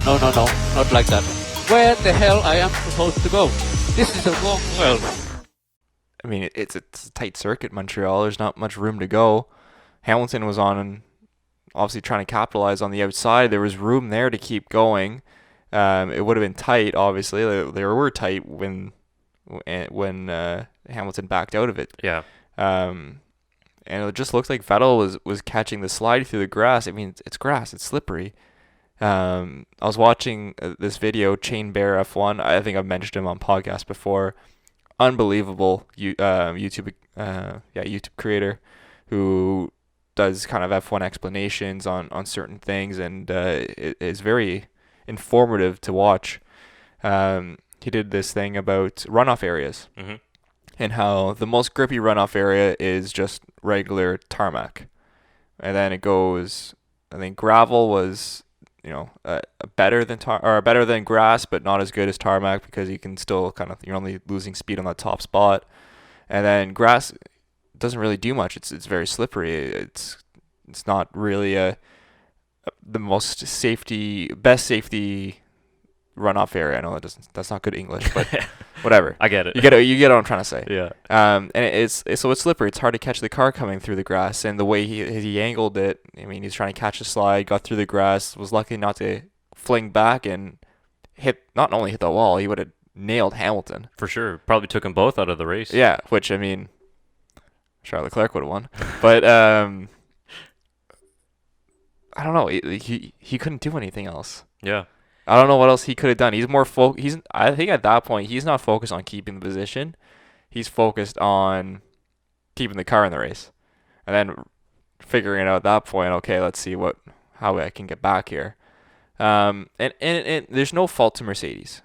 No, no, no, not like that. Where the hell I am supposed to go? This is a wrong world. I mean, it's a tight circuit, Montreal. There's not much room to go. Hamilton was on and obviously trying to capitalize on the outside. There was room there to keep going. It would have been tight, obviously. They were tight when Hamilton backed out of it. Yeah. And it just looked like Vettel was catching the slide through the grass. I mean, it's grass. It's slippery. I was watching this video, Chain Bear F1. I think I've mentioned him on podcast before. Unbelievable YouTube creator who does kind of F1 explanations on certain things, and it is very informative to watch. He did this thing about runoff areas. Mm-hmm. And how the most grippy runoff area is just regular tarmac. And then it goes, I think gravel was, better than grass, but not as good as tarmac because you can still you're only losing speed on that top spot. And then grass doesn't really do much. It's very slippery. It's not really the best safety runoff area. I know that's not good English, but whatever. I get it. You get what I'm trying to say. Yeah. And it's slippery. It's hard to catch the car coming through the grass, and the way he angled it. I mean, he's trying to catch the slide, got through the grass, was lucky not to fling back and not only hit the wall, he would have nailed Hamilton. For sure. Probably took them both out of the race. Yeah, which I mean, Charles Leclerc would have won, but I don't know. He couldn't do anything else. Yeah. I don't know what else he could have done. He's more I think at that point he's not focused on keeping the position. He's focused on keeping the car in the race, and then figuring out at that point. Okay, let's see how I can get back here. And there's no fault to Mercedes.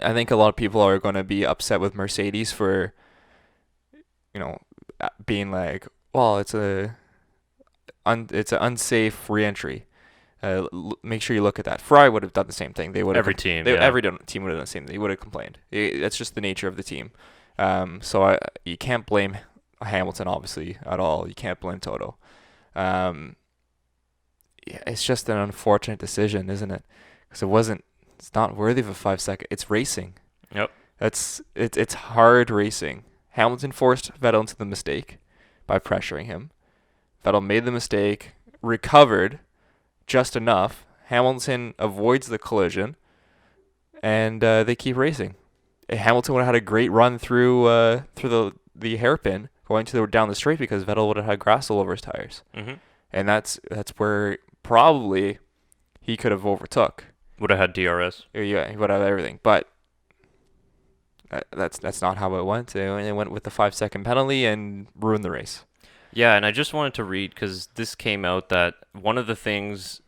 I think a lot of people are going to be upset with Mercedes for, being like, well, it's an unsafe re-entry. Make sure you look at that. Ferrari would have done the same thing. They would every team would have done the same thing. They would have complained. That's just the nature of the team. So you can't blame Hamilton obviously at all. You can't blame Toto. It's just an unfortunate decision, isn't it? Because it's not worthy of a 5 second. It's racing. Yep. It's hard racing. Hamilton forced Vettel into the mistake by pressuring him. Vettel made the mistake, recovered just enough. Hamilton avoids the collision, and they keep racing. Hamilton would have had a great run through the hairpin going down the straight because Vettel would have had grass all over his tires. Mm-hmm. And that's where probably he could have overtook. Would have had DRS. Yeah, he would have everything. But that's not how it went. It went with the 5 second penalty and ruined the race. Yeah, and I just wanted to read, because this came out that one of the things,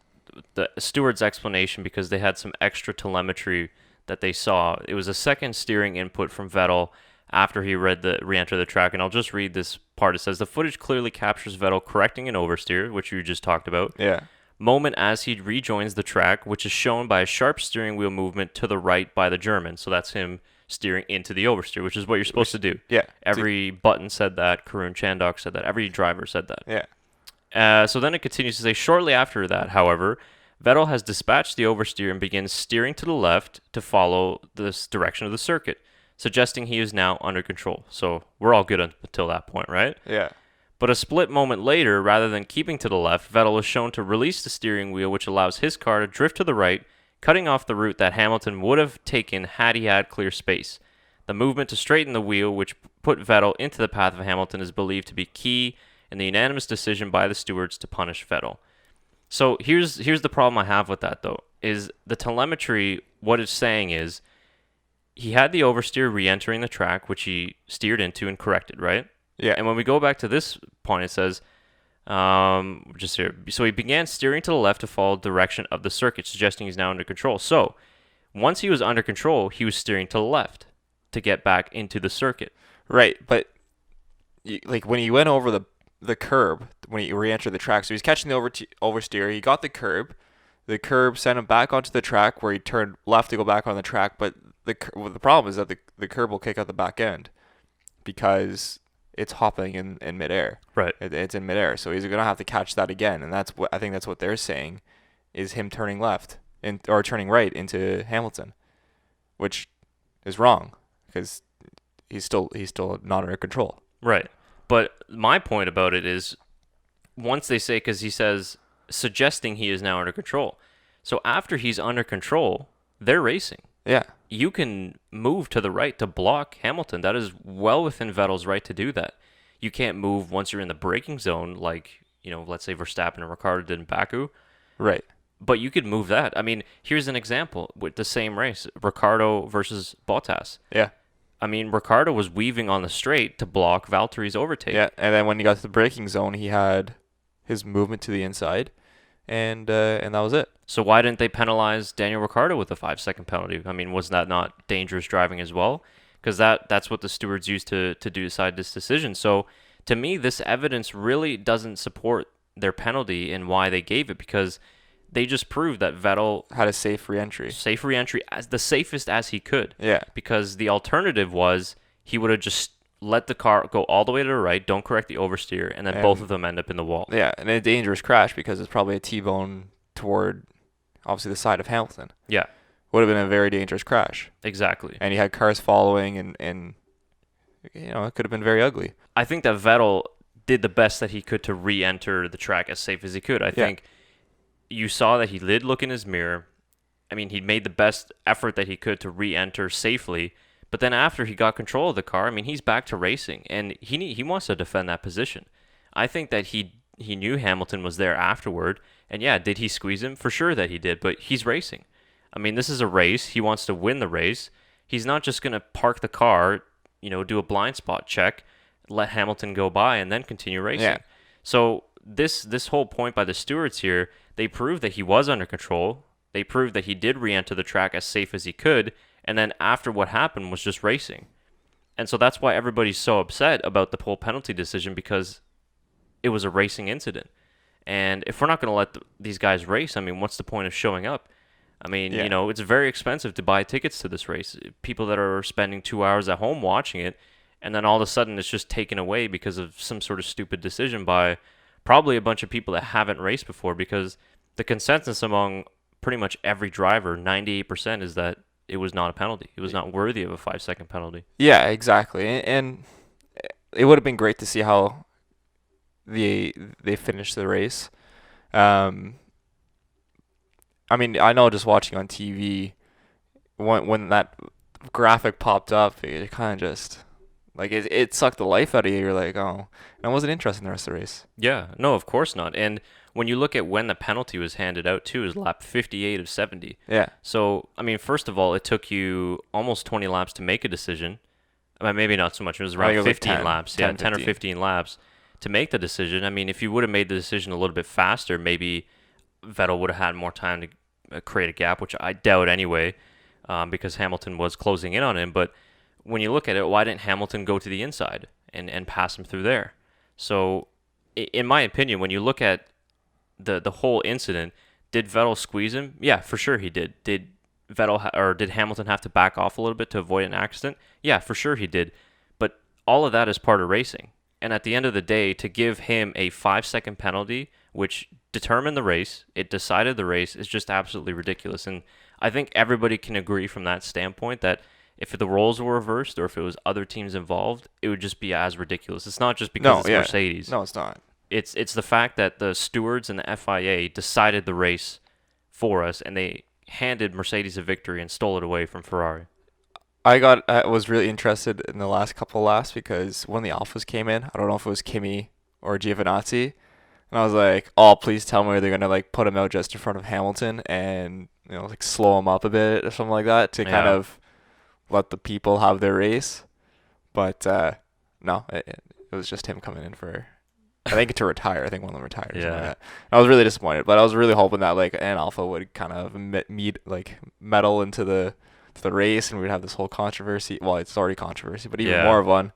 the steward's explanation, because they had some extra telemetry that they saw, it was a second steering input from Vettel after he re-entered the track, and I'll just read this part. It says, the footage clearly captures Vettel correcting an oversteer, which you just talked about. Yeah. Moment as he rejoins the track, which is shown by a sharp steering wheel movement to the right by the German. So that's him steering into the oversteer, which is what you're supposed to do. Yeah. Every Button said that. Karun Chandok said that. Every driver said that. Yeah. So then it continues to say, shortly after that, however, Vettel has dispatched the oversteer and begins steering to the left to follow this direction of the circuit, suggesting he is now under control. So we're all good until that point, right? Yeah. But a split moment later, rather than keeping to the left, Vettel is shown to release the steering wheel, which allows his car to drift to the right, cutting off the route that Hamilton would have taken had he had clear space. The movement to straighten the wheel, which put Vettel into the path of Hamilton, is believed to be key in the unanimous decision by the stewards to punish Vettel. So here's the problem I have with that, though, is the telemetry, what it's saying is, he had the oversteer re-entering the track, which he steered into and corrected, right? Yeah. And when we go back to this point, it says, just here. So he began steering to the left to follow the direction of the circuit, suggesting he's now under control. So once he was under control, he was steering to the left to get back into the circuit. Right, but like when he went over the curb, when he re-entered the track, so he's catching the oversteer, he got the curb sent him back onto the track where he turned left to go back on the track, but the problem is that the curb will kick out the back end because it's hopping in midair. Right. It's in midair, so he's going to have to catch that again, and I think that's what they're saying, is him turning left. or turning right into Hamilton, which is wrong because he's still not under control. Right. But my point about it is, once they say, because he says, suggesting he is now under control. So after he's under control, they're racing. Yeah. You can move to the right to block Hamilton. That is well within Vettel's right to do that. You can't move once you're in the braking zone, like, let's say Verstappen and Ricciardo did in Baku. Right. But you could move that. I mean, here's an example with the same race, Ricciardo versus Bottas. Yeah. I mean, Ricciardo was weaving on the straight to block Valtteri's overtake. Yeah, and then when he got to the braking zone, he had his movement to the inside, and that was it. So why didn't they penalize Daniel Ricciardo with a 5-second penalty? I mean, was that not dangerous driving as well? Because that's what the stewards used to decide this decision. So to me, this evidence really doesn't support their penalty and why they gave it, because they just proved that Vettel had a safe re-entry. As the safest as he could. Yeah. Because the alternative was he would have just let the car go all the way to the right, don't correct the oversteer, and then both of them end up in the wall. Yeah, and a dangerous crash because it's probably a T-bone toward, obviously, the side of Hamilton. Yeah. Would have been a very dangerous crash. Exactly. And you had cars following, and it could have been very ugly. I think that Vettel did the best that he could to re-enter the track as safe as he could. I think you saw that he did look in his mirror. I mean, he made the best effort that he could to re-enter safely. But then after he got control of the car, I mean, he's back to racing, and he wants to defend that position. I think that he knew Hamilton was there afterward, and yeah, did he squeeze him? For sure that he did, but he's racing. I mean, this is a race. He wants to win the race. He's not just going to park the car, do a blind spot check, let Hamilton go by, and then continue racing. Yeah. So this whole point by the stewards here, they proved that he was under control. They proved that he did re-enter the track as safe as he could, and then after what happened was just racing. And so that's why everybody's so upset about the pole penalty decision, because it was a racing incident. And if we're not going to let these guys race, I mean, what's the point of showing up? I mean, it's very expensive to buy tickets to this race. People that are spending 2 hours at home watching it, and then all of a sudden it's just taken away because of some sort of stupid decision by probably a bunch of people that haven't raced before, because the consensus among pretty much every driver, 98%, is that it was not a penalty. It was not worthy of a 5-second penalty. Yeah, exactly. And it would have been great to see how they finished the race. I mean, I know just watching on TV, when that graphic popped up, it kind of just, like, it sucked the life out of you. You're like, oh, and I wasn't interested in the rest of the race. Yeah, no, of course not. And when you look at when the penalty was handed out, too, is lap 58 of 70. Yeah. So, I mean, first of all, it took you almost 20 laps to make a decision. I mean, maybe not so much. It was around 15 like 10, laps. 10, 10 or 15 laps to make the decision. I mean, if you would have made the decision a little bit faster, maybe Vettel would have had more time to create a gap, which I doubt anyway, because Hamilton was closing in on him. But when you look at it, why didn't Hamilton go to the inside and pass him through there? So, in my opinion, when you look at the whole incident, did Vettel squeeze him? Yeah, for sure he did. Did did Hamilton have to back off a little bit to avoid an accident? Yeah, for sure he did. But all of that is part of racing. And at the end of the day, to give him a 5-second penalty, which determined the race, it decided the race, is just absolutely ridiculous. And I think everybody can agree from that standpoint that if the roles were reversed or if it was other teams involved, it would just be as ridiculous. It's not just because it's Mercedes. No, it's not. It's the fact that the stewards and the FIA decided the race for us, and they handed Mercedes a victory and stole it away from Ferrari. I was really interested in the last couple of laps because when the Alphas came in, I don't know if it was Kimi or Giovinazzi, and I was like, oh, please tell me they're going to like put him out just in front of Hamilton and like slow him up a bit or something like that to kind of let the people have their race. But no, it was just him coming in for, I think, to retire. I think one of them retired or something like that. I was really disappointed, but I was really hoping that like an Alpha would kind of meddle into the race, and we'd have this whole controversy. Well, it's already controversy, but even more of one.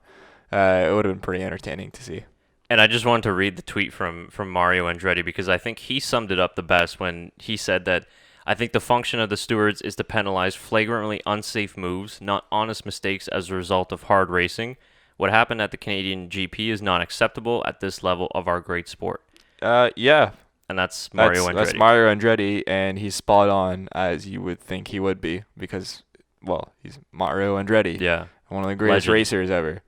It would have been pretty entertaining to see. And I just wanted to read the tweet from Mario Andretti, because I think he summed it up the best when he said that, I think the function of the stewards is to penalize flagrantly unsafe moves, not honest mistakes as a result of hard racing. What happened at the Canadian GP is not acceptable at this level of our great sport. Yeah. and that's Mario Andretti. That's Mario Andretti, and he's spot on as you would think he would be because, well, he's Mario Andretti. Yeah. One of the greatest racers ever.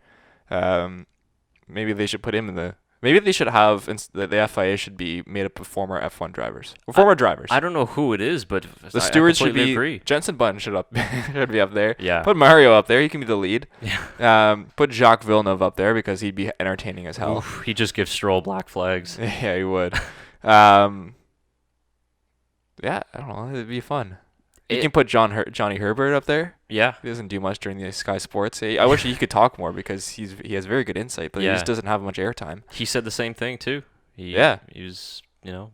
Maybe they should put him in the. Maybe they should have the FIA should be made up of former F1 drivers. Or former drivers. I don't know who it is, but the stewards should be. Agree. Jensen Button should be up there. Yeah. Put Mario up there. He can be the lead. Yeah. Put Jacques Villeneuve up there because he'd be entertaining as hell. Oof, he just gives Stroll black flags. Yeah, he would. Yeah, I don't know. It'd be fun. You can put Johnny Herbert up there. Yeah. He doesn't do much during the Sky Sports. I wish he could talk more because he has very good insight, but he just doesn't have much airtime. He said the same thing too. He was,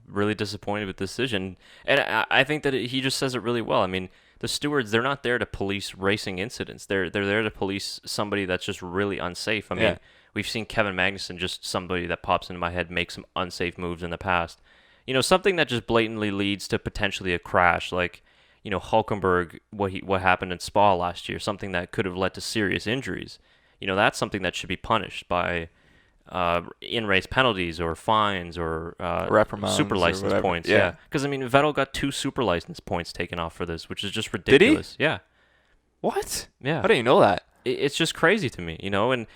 really disappointed with the decision. And I think that he just says it really well. I mean, the stewards, they're not there to police racing incidents. They're there to police somebody that's just really unsafe. I mean, we've seen Kevin Magnussen, just somebody that pops into my head, make some unsafe moves in the past. Something that just blatantly leads to potentially a crash, like Hulkenberg, what happened in Spa last year, something that could have led to serious injuries. That's something that should be punished by in-race penalties or fines or reprimands, super license points. Yeah, because Vettel got 2 super license points taken off for this, which is just ridiculous. Did he? Yeah. What? Yeah. How do you know that? It's just crazy to me, and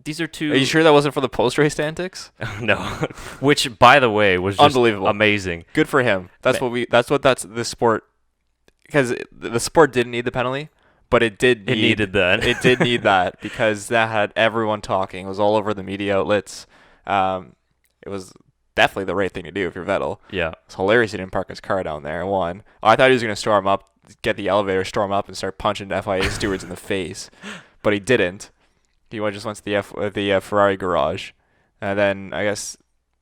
these are 2. Are you sure that wasn't for the post-race antics? No. Which, by the way, was just unbelievable, amazing. Good for him. That's the sport. Because the sport didn't need the penalty, but it needed that. It did need that because that had everyone talking. It was all over the media outlets. It was definitely the right thing to do if you're Vettel. Yeah. It's hilarious he didn't park his car down there. I thought he was going to storm up, get the elevator, storm up, and start punching FIA stewards in the face. But he didn't. He just went to the Ferrari garage. And then I guess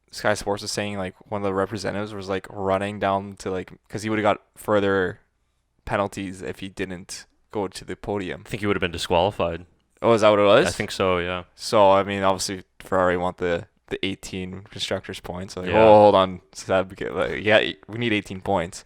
Sky Sports was saying like one of the representatives was like running down to because he would have got further penalties if he didn't go to the podium. I think he would have been disqualified. Oh, is that what it was? I think so, yeah. So, obviously Ferrari want the 18 constructors points. So hold on, Seb. We need 18 points.